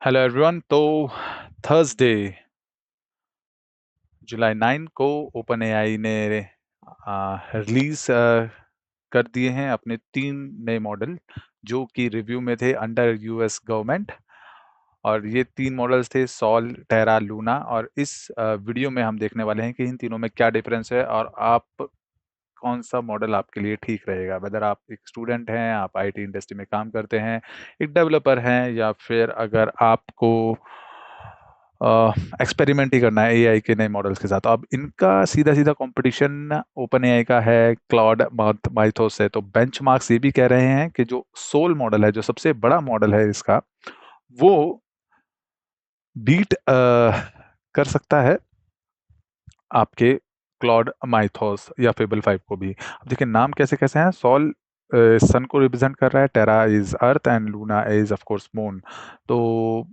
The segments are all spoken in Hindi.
Hello everyone. तो थर्सडे जुलाई 9 को ओपन एआई ने रिलीज कर दिए हैं अपने 3 नए मॉडल जो कि रिव्यू में थे अंडर यूएस गवर्नमेंट। और ये 3 मॉडल्स थे सॉल, टेरा, लूना। और इस वीडियो में हम देखने वाले हैं कि इन तीनों में क्या डिफरेंस है और आप कौन सा मॉडल आपके लिए ठीक रहेगा। वेदर आप एक स्टूडेंट हैं, आप आईटी इंडस्ट्री में काम करते हैं, एक डेवलपर हैं, या फिर अगर आपको एक्सपेरिमेंट ही करना है एआई के नए मॉडल्स के साथ। तो अब इनका सीधा सीधा कंपटीशन ओपन एआई का है क्लाउड माइथोस से। तो बेंचमार्क्स ये भी कह रहे हैं कि जो सोल मॉडल है, जो सबसे बड़ा मॉडल है इसका, वो बीट कर सकता है आपके क्लॉड माइथोस या फेबल 5 को भी। अब देखिए नाम कैसे कैसे हैं। सॉल सन को रिप्रेजेंट कर रहा है, terra is earth and luna is of course moon. तो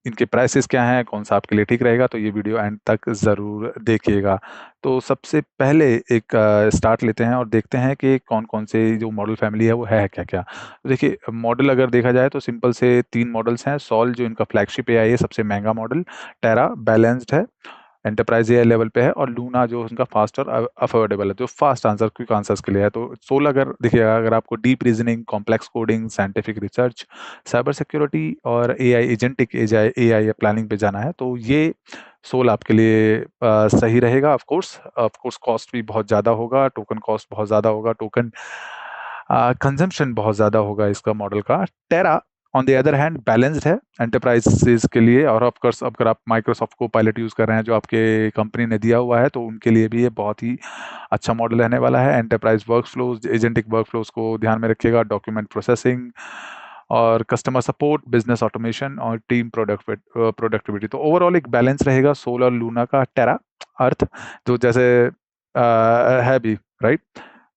इनके प्राइसेस क्या हैं, कौन सा आपके लिए ठीक रहेगा, तो ये वीडियो एंड तक ज़रूर देखिएगा। तो सबसे पहले एक स्टार्ट लेते हैं और देखते हैं कि कौन कौन से जो मॉडल फैमिली है वो है क्या क्या। तो देखिए मॉडल अगर देखा जाए तो सिंपल से 3 मॉडल्स हैं। सॉल जो इनका फ्लैगशिप एआई है, सबसे महंगा मॉडल। टेरा बैलेंस्ड है, एंटरप्राइज एआई लेवल पे है। और लूना जो उनका फास्ट और अफोर्डेबल है, जो फास्ट आंसर क्विक आंसर्स के लिए है। तो सोल अगर देखिएगा, अगर आपको deep reasoning, complex coding, scientific research, cyber security और एआई एजेंटिक एआई या प्लानिंग पे जाना है, तो ये सोल आपके लिए सही रहेगा। ऑफ कोर्स कॉस्ट भी बहुत ज़्यादा होगा, टोकन कॉस्ट बहुत ज़्यादा होगा, टोकन कंजम्पशन बहुत ज़्यादा होगा इसका मॉडल का। Terra on the other hand balanced है एंटरप्राइजेस के लिए। और ऑफ कोर्स अगर आप माइक्रोसॉफ्ट को पायलट यूज़ कर रहे हैं जो आपके कंपनी ने दिया हुआ है, तो उनके लिए भी ये बहुत ही अच्छा मॉडल रहने वाला है। एंटरप्राइज वर्कफ्लोज, एजेंटिक वर्कफ्लोज को ध्यान में रखिएगा, डॉक्यूमेंट प्रोसेसिंग और कस्टमर सपोर्ट, बिजनेस ऑटोमेशन और टीम प्रोडक्टिविटी। तो ओवरऑल एक बैलेंस रहेगा सोल और लूना का। टेरा अर्थ जो जैसे है भी, राइट।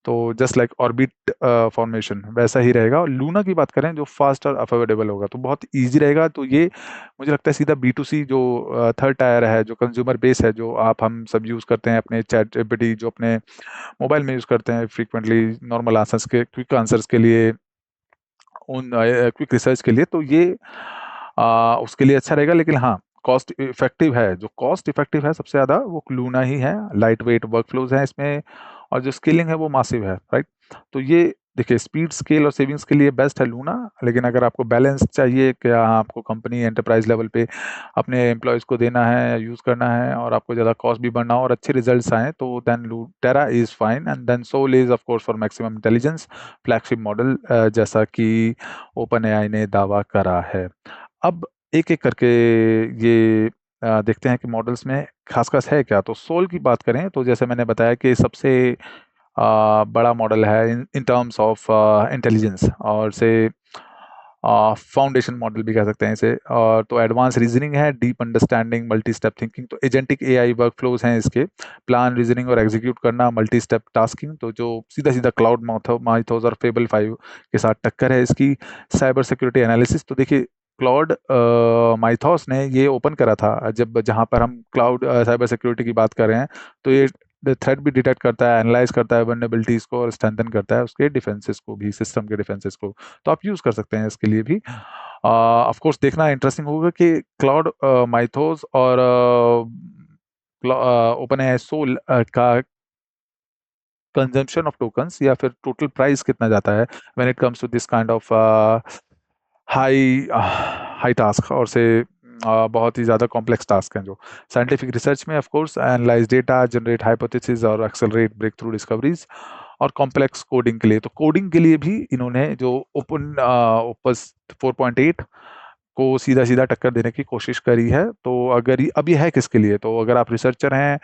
तो जस्ट लाइक ऑर्बिट फॉर्मेशन वैसा ही रहेगा। और लूना की बात करें जो फास्ट और अफोर्डेबल होगा, तो बहुत इजी रहेगा। तो ये मुझे लगता है सीधा B2C जो थर्ड टायर है, जो कंज्यूमर बेस है, जो हम सब यूज़ करते हैं अपने चैट जीपीटी, जो अपने मोबाइल में यूज़ करते हैं फ्रीक्वेंटली नॉर्मल आंसर्स के, क्विक आंसर्स के लिए, उन क्विक रिसर्च के लिए, तो ये उसके लिए अच्छा रहेगा। लेकिन हाँ, कॉस्ट इफेक्टिव है, जो कॉस्ट इफेक्टिव है सबसे ज़्यादा वो लूना ही है। लाइट वेट वर्कफ्लोज हैं इसमें और जो स्केलिंग है वो मासिव है, राइट। तो ये देखिए स्पीड, स्केल और सेविंग्स के लिए बेस्ट है लूना। लेकिन अगर आपको बैलेंस चाहिए कि हाँ, आपको कंपनी एंटरप्राइज लेवल पे अपने एम्प्लॉयज़ को देना है, यूज़ करना है, और आपको ज़्यादा कॉस्ट भी बढ़ना हो और अच्छे रिजल्ट्स आएँ, तो then Terra is fine and then Sol is of course for maximum intelligence flagship model, जैसा कि ओपन एआई ने दावा करा है। अब एक-एक करके ये देखते हैं कि मॉडल्स में खास-खास है क्या। तो सोल की बात करें तो जैसे मैंने बताया कि सबसे बड़ा मॉडल है इन इन टर्म्स ऑफ इंटेलिजेंस, और से फाउंडेशन मॉडल भी कह सकते हैं इसे। और तो एडवांस रीजनिंग है, deep understanding, multi step thinking. तो एजेंटिक एआई वर्कफ्लोज हैं इसके, प्लान, रीजनिंग और एग्जीक्यूट करना, मल्टी स्टेप टास्किंग। तो जो सीधा-सीधा क्लाउड माइथोस और फेबल 5 के साथ टक्कर है इसकी। साइबर सिक्योरिटी एनालिसिस, तो देखिए क्लाउड माइथोस ने ये ओपन करा था, जब जहाँ पर हम क्लाउड साइबर सिक्योरिटी की बात कर रहे हैं, तो ये थ्रेट भी डिटेक्ट करता है, एनालाइज करता है वल्नरेबिलिटीज को और स्ट्रेंथन करता है उसके डिफेंसेस को भी, सिस्टम के डिफेंसेस को। तो आप यूज़ कर सकते हैं इसके लिए भी। ऑफ कोर्स देखना इंटरेस्टिंग होगा कि क्लाउड माइथोस और ओपन एआई सोल का कंजम्पशन ऑफ टोकन्स या फिर टोटल प्राइस कितना जाता है when it comes to this kind of high high task, और से बहुत ही ज़्यादा कॉम्प्लेक्स टास्क हैं जो साइंटिफिक रिसर्च में। Of course analyze data, generate hypothesis और एक्सेलरेट ब्रेक थ्रू डिस्कवरीज। और कॉम्प्लेक्स कोडिंग के लिए, तो कोडिंग के लिए भी इन्होंने जो ओपन ओपस 4.8 को सीधा सीधा टक्कर देने की कोशिश करी है। तो अगर अब ये है किसके लिए, तो अगर आप रिसर्चर हैं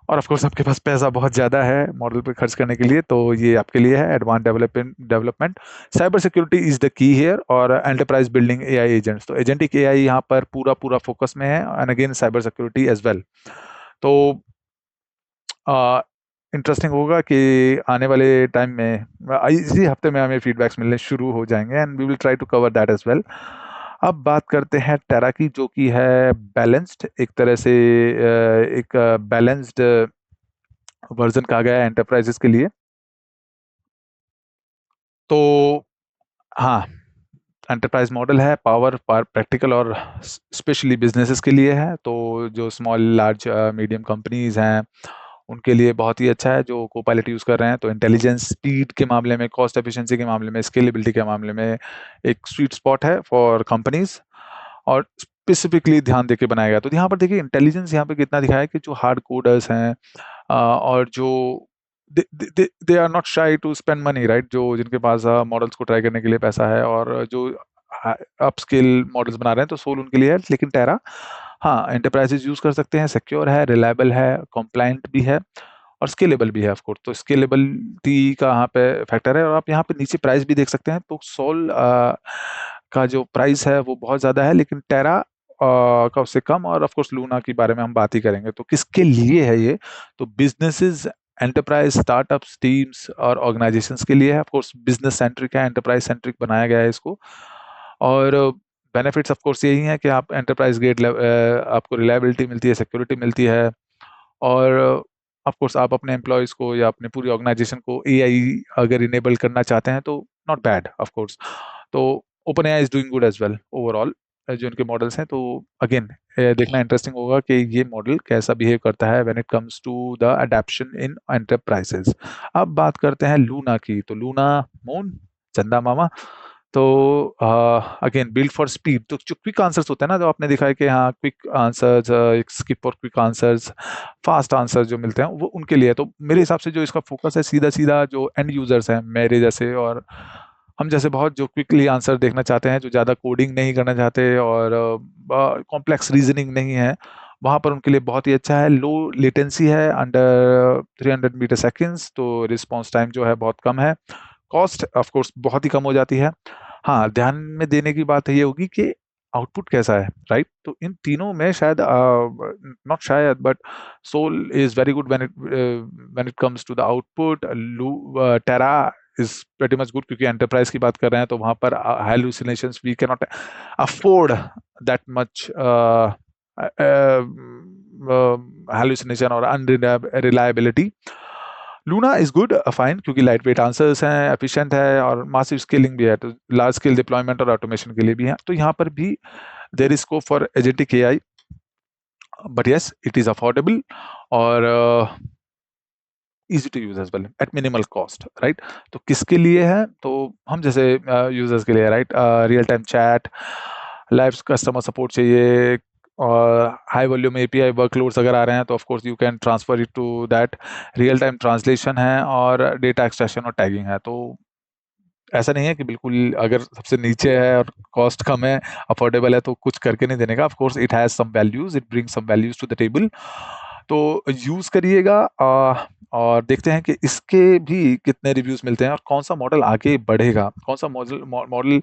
और ऑफ कोर्स आपके पास पैसा बहुत ज़्यादा है मॉडल पे खर्च करने के लिए, तो ये आपके लिए है। Advance development, cyber security is the key here, और एंटरप्राइज बिल्डिंग एआई एजेंट्स। तो एजेंटिक एआई यहाँ पर पूरा पूरा फोकस में है, and again cyber security as well. तो इंटरेस्टिंग होगा कि आने वाले टाइम में इसी हफ्ते में हमें फीडबैक्स मिलने शुरू हो जाएंगे, and we will try to cover that as well. अब बात करते हैं टेरा की, जो कि है बैलेंस्ड, एक तरह से एक बैलेंस्ड वर्जन कहा गया है एंटरप्राइजेस के लिए। तो हाँ, एंटरप्राइज मॉडल है, पावर प्रैक्टिकल और स्पेशली बिजनेसेस के लिए है। तो जो स्मॉल लार्ज मीडियम कंपनीज हैं उनके लिए बहुत ही अच्छा है जो कोपायलट यूज़ कर रहे हैं। तो इंटेलिजेंस, स्पीड के मामले में, कॉस्ट एफिशिएंसी के मामले में, स्केलेबिलिटी के मामले में एक स्वीट स्पॉट है फॉर कंपनीज, और स्पेसिफिकली ध्यान देके बनाया गया। तो यहाँ पर देखिए इंटेलिजेंस यहाँ पे कितना दिखाया है कि जो हार्ड कोडर्स हैं और जो they are not shy to spend money, right, जो जिनके पास मॉडल्स को ट्राई करने के लिए पैसा है और जो अपस्किल मॉडल्स बना रहे हैं, तो सोल उनके लिए है। लेकिन टेरा, हाँ, एंटरप्राइजेज यूज कर सकते हैं, सिक्योर है, रिलायबल है, कॉम्प्लाइंट भी है और स्केलेबल भी है ऑफ कोर्स। तो स्केलेबिलिटी का यहाँ पे फैक्टर है। और आप यहाँ पे नीचे प्राइस भी देख सकते हैं। तो सोल का जो प्राइस है वो बहुत ज़्यादा है, लेकिन टेरा का उससे कम। और ऑफ कोर्स लूना के बारे में हम बात ही करेंगे। तो किसके लिए है ये? तो बिजनेसेस, एंटरप्राइज, स्टार्टअप्स, टीम्स और ऑर्गेनाइजेशंस के लिए है। ऑफ कोर्स बिजनेस सेंट्रिक है, एंटरप्राइज सेंट्रिक बनाया गया है इसको। और बेनिफिट्स ऑफ कोर्स यही हैं कि आप एंटरप्राइज ग्रेड आपको रिलायबिलिटी मिलती है, सिक्योरिटी मिलती है, और ऑफ कोर्स आप अपने एम्प्लॉयज़ को या अपने पूरी ऑर्गेनाइजेशन को एआई अगर इनेबल करना चाहते हैं तो नॉट बैड ऑफ कोर्स। तो open AI is doing good as well overall, जो इनके मॉडल्स हैं। तो अगेन देखना इंटरेस्टिंग होगा कि ये मॉडल कैसा बिहेव करता है when it comes to the adoption in enterprises. अब बात करते हैं लूना की। तो लूना, मून, चंदा मामा। तो अगेन बिल्ड फॉर स्पीड। तो जो क्विक आंसर्स होते हैं ना, जो आपने दिखा है कि हाँ क्विक आंसर्स, एक स्किप और क्विक आंसर्स, फास्ट आंसर जो मिलते हैं वो उनके लिए है। तो मेरे हिसाब से जो इसका फोकस है, सीधा सीधा जो एंड यूजर्स हैं मेरे जैसे और हम जैसे, बहुत जो क्विकली आंसर देखना चाहते हैं, जो ज़्यादा कोडिंग नहीं करना चाहते और कॉम्प्लेक्स रीजनिंग नहीं है, वहाँ पर उनके लिए बहुत ही अच्छा है। लो लेटेंसी है, अंडर 300 मीटर सेकेंड्स। तो रिस्पॉन्स टाइम जो है बहुत कम है। कॉस्ट ऑफ कोर्स बहुत ही कम हो जाती है। हाँ, ध्यान में देने की बात ये होगी कि आउटपुट कैसा है, राइट? तो इन तीनों में शायद, नॉट शायद, but Sol is very good when it comes to the output. Terra is pretty much good, क्योंकि एंटरप्राइज की बात कर रहे हैं तो वहां पर hallucinations we can not afford that much hallucination और unreliability. Luna is good, fine, क्योंकि लाइट वेट आंसर्स हैं, एफिशिएंट है और मासिव स्केलिंग भी है। तो लार्ज स्केल डिप्लॉयमेंट और ऑटोमेशन के लिए भी है। तो यहाँ पर भी there is scope for agentic AI, but yes it is affordable और easy to use as well at minimal cost, right? तो किसके लिए है? तो हम जैसे यूजर्स के लिए, right? Real time chat, live customer support चाहिए और हाई वॉल्यूम एपीआई वर्कलोड्स अगर आ रहे हैं तो of course you can transfer it to that. Real time translation है और डेटा एक्सट्रैक्शन और टैगिंग है। तो ऐसा नहीं है कि बिल्कुल अगर सबसे नीचे है और कॉस्ट कम है, अफोर्डेबल है, तो कुछ करके नहीं देने का। Of course it has some values, it brings some values to the table. तो यूज करिएगा और देखते हैं कि इसके भी कितने रिव्यूज मिलते हैं और कौन सा मॉडल आगे बढ़ेगा, कौन सा मॉडल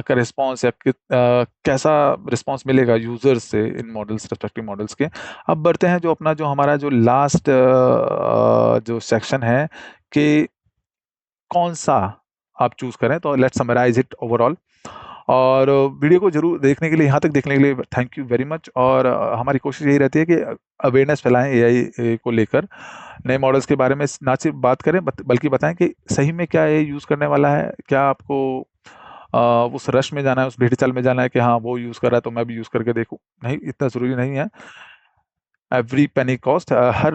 का रिस्पॉन्स या कैसा रिस्पॉन्स मिलेगा यूजर्स से इन मॉडल्स, रेस्पेक्टिव मॉडल्स के। अब बढ़ते हैं जो अपना, जो हमारा जो लास्ट जो सेक्शन है कि कौन सा आप चूज करें। तो लेट्स समराइज इट ओवरऑल। और वीडियो को जरूर देखने के लिए, यहाँ तक देखने के लिए थैंक यू वेरी मच। और हमारी कोशिश यही रहती है कि अवेयरनेस फैलाएं एआई को लेकर, नए मॉडल्स के बारे में ना सिर्फ बात करें बल्कि बताएं कि सही में क्या ये यूज़ करने वाला है। क्या आपको उस रश में जाना है, उस भेड़ चाल में जाना है कि हाँ वो यूज़ कर रहा है तो मैं भी यूज़ करके देखूं? नहीं, इतना ज़रूरी नहीं है। एवरी पेनी कॉस्ट, हर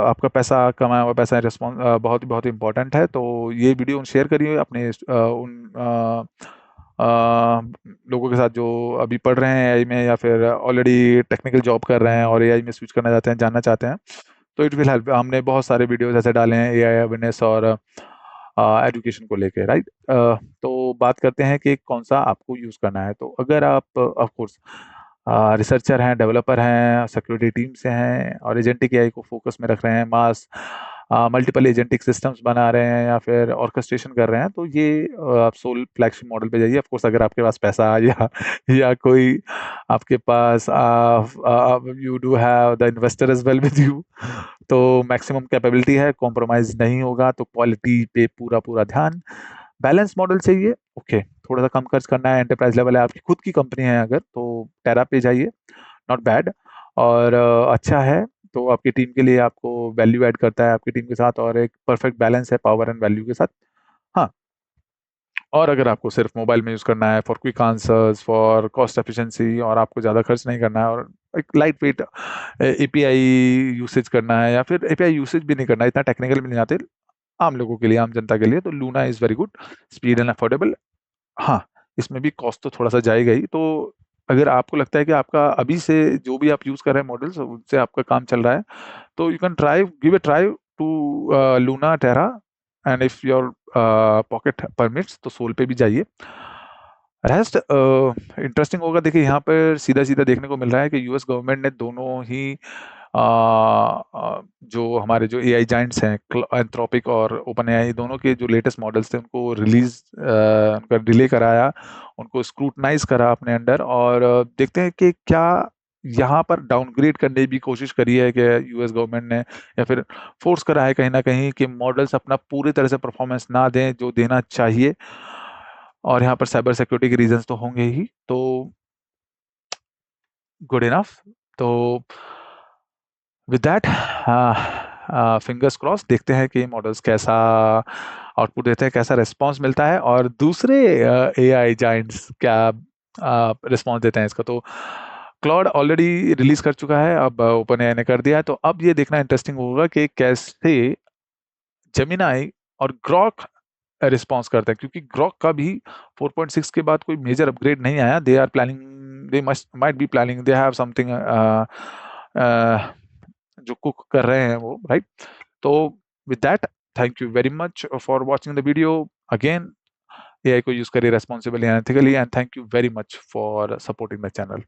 आपका पैसा, कमाया हुआ पैसा, रिस्पॉन्स बहुत ही बहुत इंपॉर्टेंट है। तो ये वीडियो शेयर करिए अपने उन लोगों के साथ जो अभी पढ़ रहे हैं एआई में या फिर ऑलरेडी टेक्निकल जॉब कर रहे हैं और एआई में स्विच करना चाहते हैं, जानना चाहते हैं। तो इट विल हेल्प। हमने बहुत सारे वीडियोस ऐसे डाले हैं एआई अवेयरनेस और एजुकेशन को लेके, राइट? तो बात करते हैं कि कौन सा आपको यूज़ करना है। तो अगर आप ऑफ कोर्स रिसर्चर हैं, डेवलपर हैं, सिक्योरिटी टीम से हैं और एजेंटिक एआई को फोकस में रख रहे हैं, मास मल्टीपल एजेंटिक सिस्टम्स बना रहे हैं या फिर ऑर्केस्ट्रेशन कर रहे हैं, तो ये आप सोल फ्लैगशिप मॉडल पे जाइए। ऑफ कोर्स अगर आपके पास पैसा या कोई आपके पास you do have the investor as well with you, तो मैक्सिमम कैपेबिलिटी है, कॉम्प्रोमाइज नहीं होगा। तो क्वालिटी पे पूरा पूरा ध्यान, बैलेंस मॉडल चाहिए, ओके, थोड़ा सा कम खर्च करना है, एंटरप्राइज लेवल है, आपकी खुद की कंपनी है अगर, तो टेरा पे जाइए, नॉट बैड। और अच्छा है, तो आपकी टीम के लिए आपको वैल्यू ऐड करता है आपकी टीम के साथ और एक परफेक्ट बैलेंस है पावर एंड वैल्यू के साथ। हाँ, और अगर आपको सिर्फ मोबाइल में यूज़ करना है for quick answers, for cost efficiency, और आपको ज़्यादा खर्च नहीं करना है, और एक लाइट वेट एपीआई यूसेज करना है, या फिर एपीआई यूसेज भी नहीं करना है, इतना टेक्निकल भी नहीं आते आम लोगों के लिए, आम जनता के लिए, तो Luna is very good, speed and affordable. हाँ, इसमें भी कॉस्ट तो थोड़ा-सा जाएगा ही, तो अगर आपको लगता है कि आपका अभी से जो भी आप यूज़ कर रहे हैं मॉडल्स, उनसे आपका काम चल रहा है, तो you can try give a try to Luna Terra, and if your pocket permits तो सोल पे भी जाइए। रेस्ट इंटरेस्टिंग होगा। देखिए यहाँ पर सीधा-सीधा देखने को मिल रहा है कि यूएस गवर्नमेंट ने दोनों ही जो हमारे जो एआई जायंट्स हैं, एंथ्रोपिक और ओपन एआई, दोनों के जो लेटेस्ट मॉडल्स थे उनको रिलीज उनका डिले कराया, उनको स्क्रूटनाइज करा अपने अंडर, और देखते हैं कि क्या यहाँ पर डाउनग्रेड करने की कोशिश करी है कि यूएस गवर्नमेंट ने, या फिर फोर्स करा है कहीं ना कहीं कि मॉडल्स अपना पूरी तरह से परफॉर्मेंस ना दें जो देना चाहिए, और यहाँ पर साइबर सिक्योरिटी के रीजंस तो होंगे ही, तो गुड इनफ। तो विद दैट फिंगर्स क्रॉस, देखते हैं कि मॉडल्स कैसा आउटपुट देते हैं, कैसा रिस्पांस मिलता है, और दूसरे एआई जायंट्स क्या रिस्पांस देते हैं इसका। तो क्लॉड ऑलरेडी रिलीज कर चुका है, अब ओपन एआई ने कर दिया है, तो अब ये देखना इंटरेस्टिंग होगा कि कैसे जेमिनाई और ग्रॉक रिस्पॉन्स करते हैं, क्योंकि ग्रॉक का भी 4.6 के बाद कोई मेजर अपग्रेड नहीं आया। They are planning, they must might be planning, they have something जो कुक कर रहे हैं वो, राइट। तो with that, thank you very much for watching the video. Again, AI को यूज करिए responsibly and ethically, and thank you very much for supporting the channel.